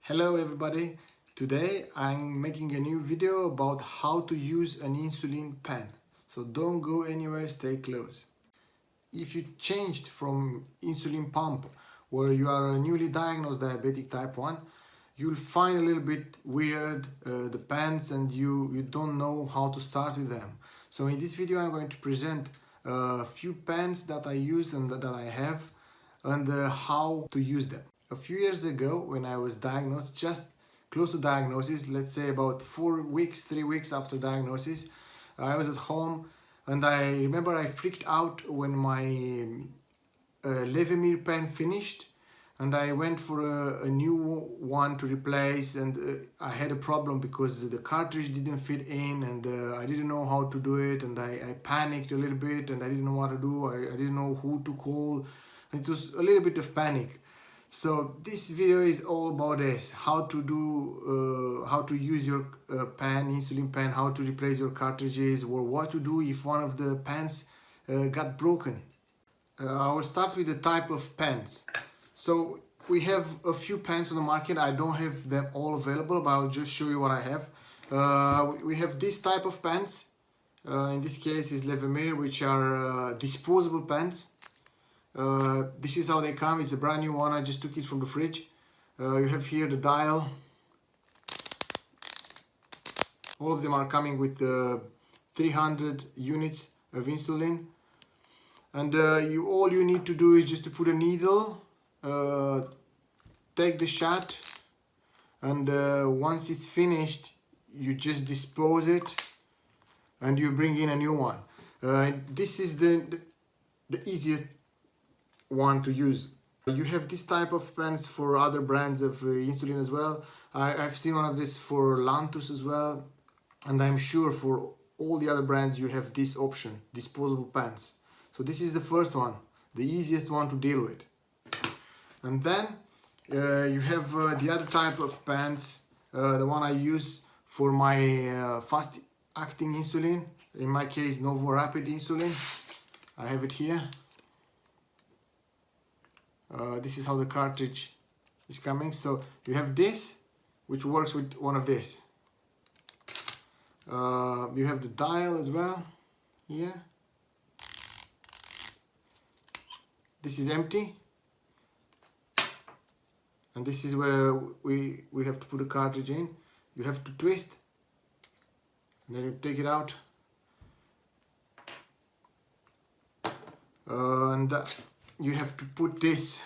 Hello everybody, today I'm making a new video about how to use an insulin pen. So don't go anywhere, stay close. If you changed from insulin pump where you are a newly diagnosed diabetic type 1, you'll find a little bit weird the pens and you don't know how to start with them. So in this video I'm going to present a few pens that I use and that I have and how to use them. A few years ago, when I was diagnosed, just close to diagnosis, let's say about 3 weeks after diagnosis, I was at home and I remember I freaked out when my Levemir pen finished and I went for a new one to replace, and I had a problem because the cartridge didn't fit in and I didn't know how to do it, and I panicked a little bit and I didn't know what to do. I didn't know who to call. It was a little bit of panic. So this video is all about this: how to use your pen, insulin pen, how to replace your cartridges, or what to do if one of the pens got broken. I will start with the type of pens. So we have a few pens on the market. I don't have them all available, but I'll just show you what I have. We have this type of pens. In this case is Levemir, which are disposable pens. This is how they come. It's a brand new one. I just took it from the fridge. You have here the dial. All of them are coming with 300 units of insulin, and all you need to do is just to put a needle, take the shot, and once it's finished you just dispose it and you bring in a new one. This is the easiest one to use. You have this type of pens for other brands of insulin as well. I've seen one of this for Lantus as well, and I'm sure for all the other brands you have this option, disposable pens. So this is the first one, the easiest one to deal with. And then you have the other type of pens, the one I use for my fast acting insulin, in my case Novo Rapid insulin. I have it here. This is how the cartridge is coming. So you have this, which works with one of this. You have the dial as well here. This is empty, and this is where we have to put a cartridge in. You have to twist and then you take it out, and you have to put this.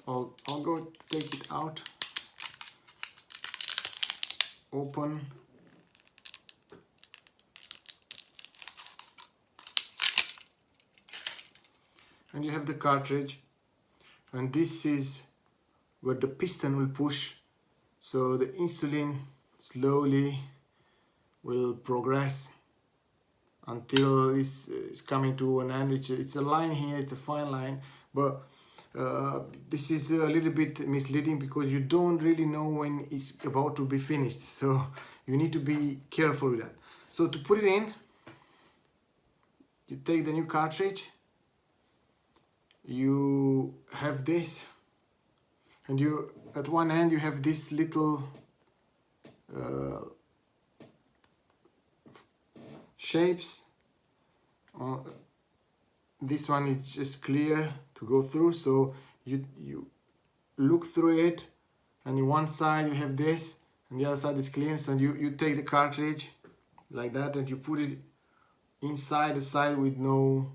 I'll go take it out, open, and you have the cartridge, and this is where the piston will push, so the insulin slowly will progress until this is coming to an end. It's a line here, it's a fine line, but this is a little bit misleading because you don't really know when it's about to be finished, so you need to be careful with that. So to put it in, you take the new cartridge, you have this, and you at one end you have this little shapes. This one is just clear to go through, so you look through it, and in one side you have this and the other side is clean. So you take the cartridge like that and you put it inside the side with no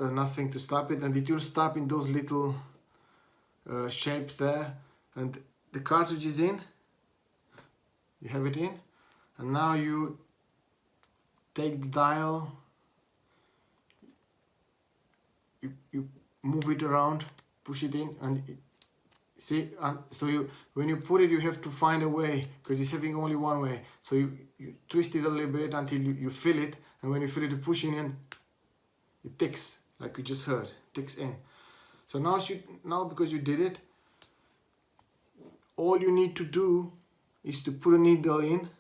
nothing to stop it, and it will stop in those little shapes there, and the cartridge is in. You have it in, and now you take the dial, you move it around, push it in, and see, so when you put it, you have to find a way because it's having only one way. So you twist it a little bit until you fill it, and when you fill it, you push it in, it ticks, like you just heard, ticks in. So now because you did it, all you need to do is to put a needle in,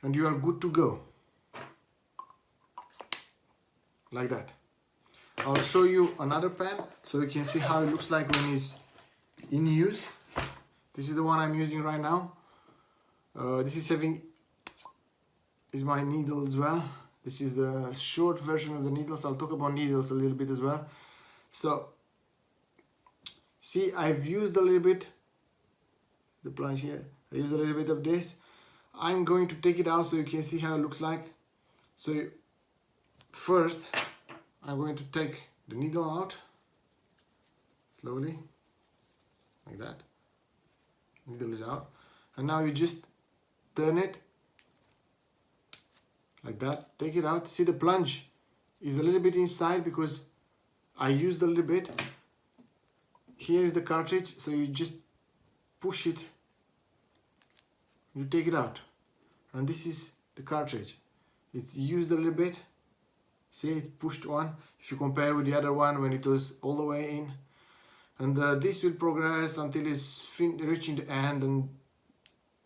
and you are good to go, like that. I'll show you another pen so you can see how it looks like when it's in use. This is the one I'm using right now. This is my needle as well. This is the short version of the needles. I'll talk about needles a little bit as well. So see, I've used a little bit the plunge here. I use a little bit of this. I'm going to take it out so you can see how it looks like. So first I'm going to take the needle out slowly like that. Needle is out, and now you just turn it like that. Take it out. See, the plunge is a little bit inside because I used a little bit. Here is the cartridge, so you just push it, you take it out, and this is the cartridge. It's used a little bit. See, it's pushed one. If you compare with the other one when it was all the way in, and this will progress until it's reaching the end, and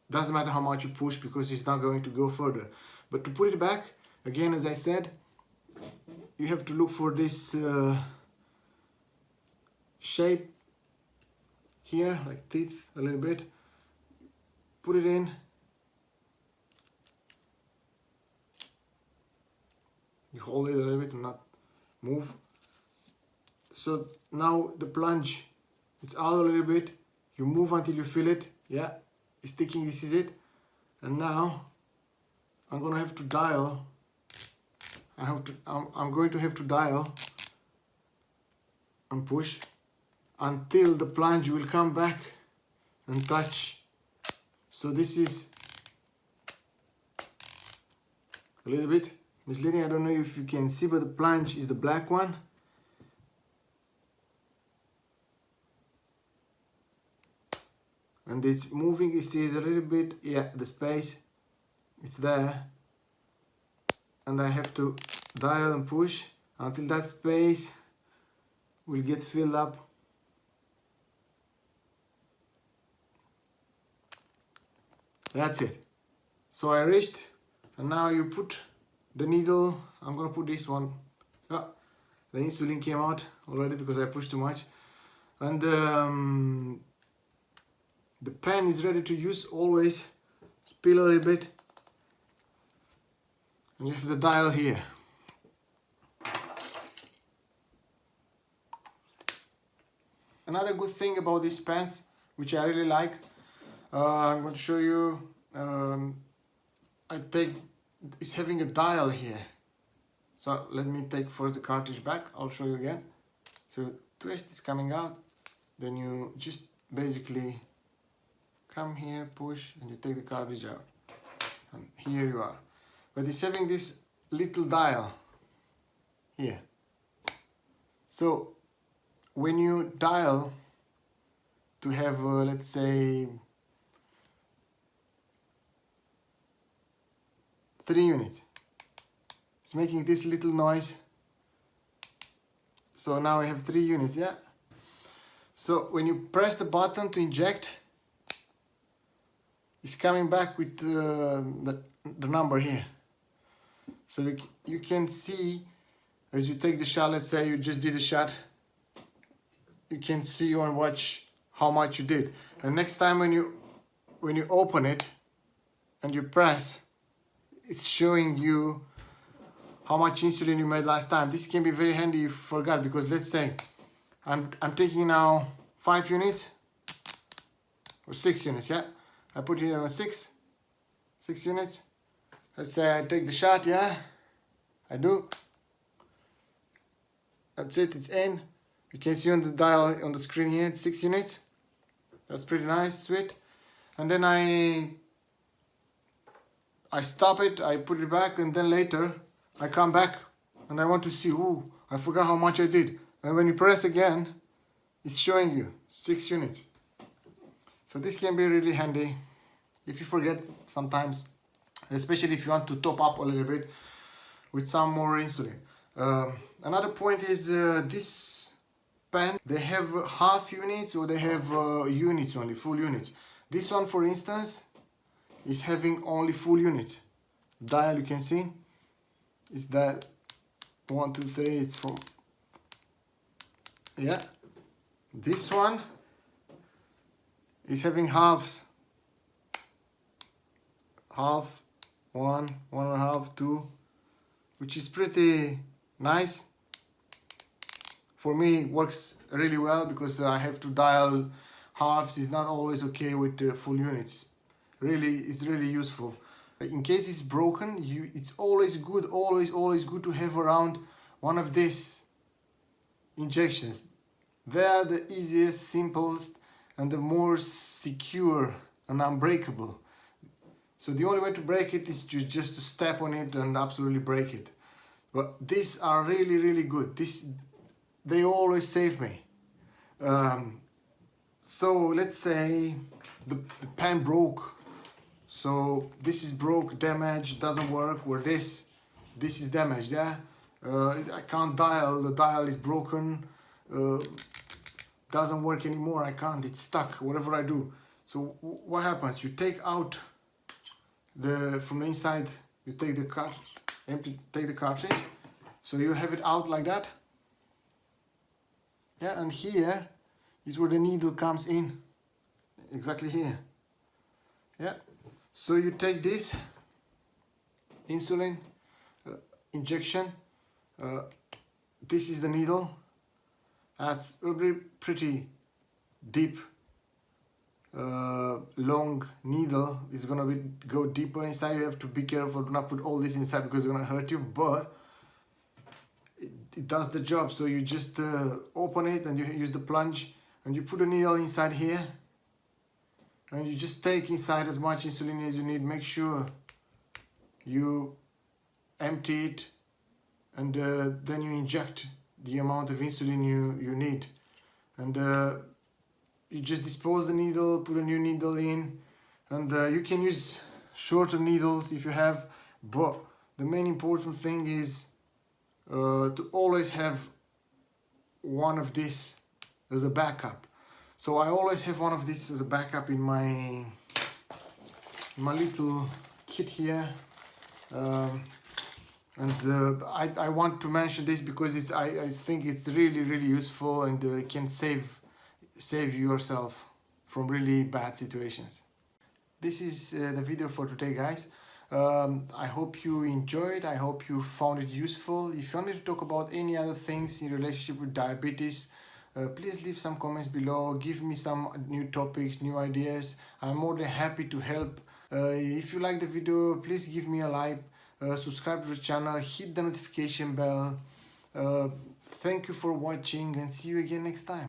doesn't matter how much you push because it's not going to go further. But to put it back again, as I said, you have to look for this shape here, like teeth a little bit. Put it in. You hold it a little bit and not move. So now the plunge, it's out a little bit. You move until you feel it. Yeah, it's sticking. This is it. And now I'm gonna have to dial. I'm going to have to dial and push until the plunge will come back and touch. So this is a little bit misleading. I don't know if you can see, but the plunge is the black one. And it's moving, you see, it's a little bit, yeah, the space, it's there. And I have to dial and push until that space will get filled up. That's it. So I reached, and now you put the needle. I'm gonna put this one. Oh, the insulin came out already because I pushed too much. And the pen is ready to use. Always spill a little bit, and you have the dial here. Another good thing about these pens, which I really like, I'm going to show you. It's having a dial here. So let me take first the cartridge back. I'll show you again. So twist is coming out, then you just basically come here, push, and you take the cartridge out, and here you are. But it's having this little dial here. So when you dial to have let's say 3 units, it's making this little noise. So now I have 3 units, yeah. So when you press the button to inject, it's coming back with the number here. So you can see as you take the shot. Let's say you just did a shot, you can see and watch how much you did. And next time when you open it and you press, it's showing you how much insulin you made last time. This can be very handy if you forgot, because let's say I'm taking now 5 units or 6 units, yeah. I put it on 6 units. Let's say I take the shot, yeah, I do. That's it, it's in. You can see on the dial on the screen here, it's 6 units. That's pretty nice, sweet. And then I stop it, I put it back, and then later I come back and I want to see, ooh, I forgot how much I did. And when you press again, it's showing you 6 units. So this can be really handy if you forget sometimes, especially if you want to top up a little bit with some more insulin. Another point is this pen, they have half units or they have units only, full units. This one, for instance, is having only full units. Dial, you can see, is that 1, 2, 3, it's from Yeah, this one is having halves. Half, one, 1.5, 2, which is pretty nice. For me, it works really well because I have to dial halves. Is not always okay with full units. It's really useful. In case it's broken, it's always good, always good to have around one of these injections. They are the easiest, simplest, and the more secure and unbreakable. So the only way to break it is just to step on it and absolutely break it. But these are really good. They always save me. So let's say the pen broke. So this is broke, damaged, doesn't work. Where this is damaged, yeah. I can't dial. The dial is broken. Doesn't work anymore. I can't. It's stuck. Whatever I do. So what happens? You take out from the inside. You take the take the cartridge. So you have it out like that. Yeah, and here is where the needle comes in. Exactly here. Yeah. So you take this insulin injection. This is the needle. That's a pretty deep, long needle. It's gonna go deeper inside. You have to be careful to not put all this inside because it's gonna hurt you. But it does the job. So you just open it and you use the plunge and you put a needle inside here. And you just take inside as much insulin as you need. Make sure you empty it and then you inject the amount of insulin you need. And you just dispose the needle, put a new needle in, and you can use shorter needles if you have, but the main important thing is to always have one of these as a backup. So I always have one of these as a backup in my little kit here. I want to mention this because I think it's really useful and can save yourself from really bad situations. This is the video for today, guys. I hope you enjoyed. I hope you found it useful. If you want me to talk about any other things in relationship with diabetes, please leave some comments below. Give me some new topics, new ideas. I'm more than happy to help. If you like the video, please give me a like. Subscribe to the channel, hit the notification bell. Thank you for watching and see you again next time.